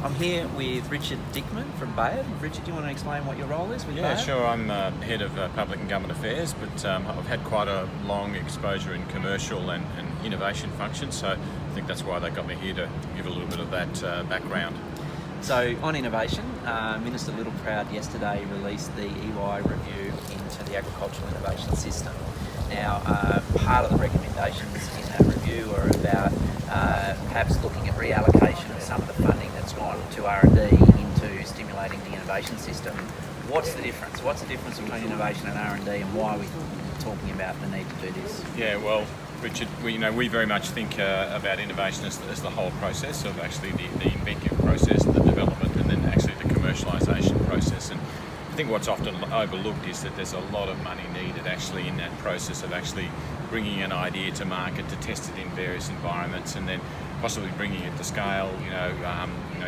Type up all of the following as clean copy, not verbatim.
I'm here with Richard Dickmann from Baird. Richard, do you want to explain what your role is with Baird? Yeah, sure. I'm Head of Public and Government Affairs, but I've had quite a long exposure in commercial and innovation functions, so I think that's why they got me here, to give a little bit of that background. So on innovation, Minister Littleproud yesterday released the EY review into the agricultural innovation system. Now, part of the recommendations in that review are about perhaps looking at reallocation of some of the funding that's gone to R&D into stimulating the innovation system. What's the difference? What's the difference between innovation and R&D, and why are we talking about the need to do this? Yeah, well, Richard, we very much think about innovation as the whole process of actually the inventive process, the development, and then actually the commercialisation process. And I think what's often overlooked is that there's a lot of money needed actually in that process of actually bringing an idea to market, to test it in various environments, and then possibly bringing it to scale.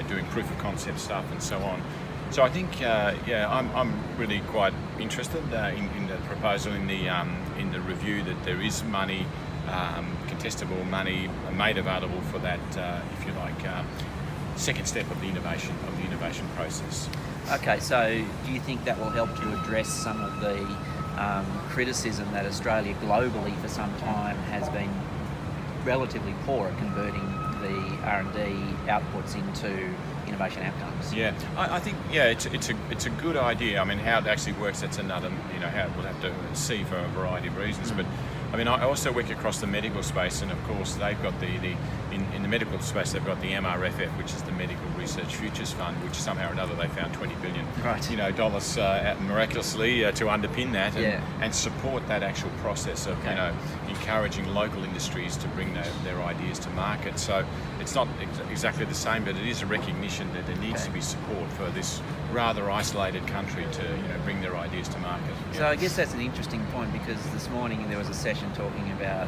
Doing proof of concept stuff and so on. So I think, I'm really quite interested in the proposal in the review, that there is money, contestable money made available for that, if you like, second step of the innovation process. Okay, so do you think that will help to address some of the criticism that Australia globally for some time has been relatively poor at converting the R&D outputs into innovation outcomes? Yeah, I think it's a good idea. I mean, how it actually works, that's another, how we'll have to see for a variety of reasons. But I mean, I also work across the medical space, and of course they've got in the medical space they've got the MRFF, which is the Medical Research Futures Fund, which somehow or another they found $20 billion, dollars miraculously to underpin that and support that actual process of encouraging local industries to bring their ideas to market. So it's not exactly the same, but it is a recognition that there needs to be support for this rather isolated country to bring their ideas to market. So I guess that's an interesting point, because this morning there was a session talking about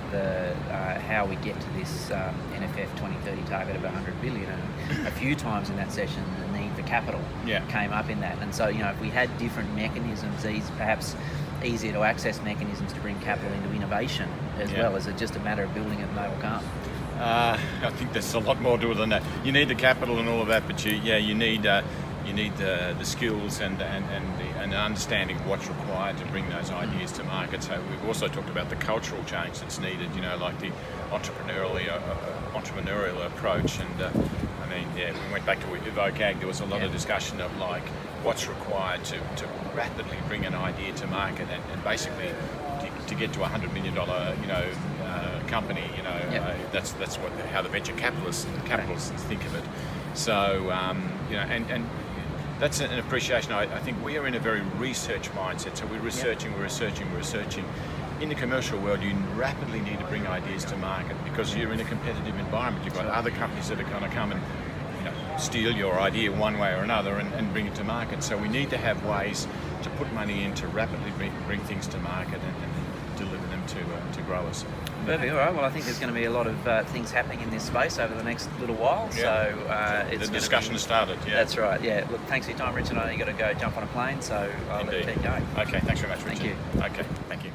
how we get to this NFF 2030 target of 100 billion, and a few times in that session the need for capital came up in that. And so if we had different mechanisms, these perhaps easier to access mechanisms to bring capital into innovation as well, is it just a matter of building it and they will come? I think there's a lot more to it than that. You need the capital and all of that, but you need the skills and the understanding of what's required to bring those ideas to market. So we've also talked about the cultural change that's needed, like the entrepreneurial approach. And we went back to Evoke Ag. There was a lot of discussion of what's required to rapidly bring an idea to market, and basically to get to $100 million, company. That's how the venture capitalists think of it. So and that's an appreciation. I think we are in a very research mindset. So we're researching. In the commercial world, you rapidly need to bring ideas to market, because you're in a competitive environment. You've got other companies that are going to come and steal your idea one way or another and bring it to market. So we need to have ways to put money in to rapidly bring things to market and deliver them to growers. Perfect. All right. Well, I think there's going to be a lot of things happening in this space over the next little while. Yeah. So the discussion has started. Yeah. That's right. Yeah. Look, thanks for your time, Richard. I know you got to go jump on a plane, so I'll let you keep going. Okay. Thanks very much, Richard. Thank you. Okay. Thank you.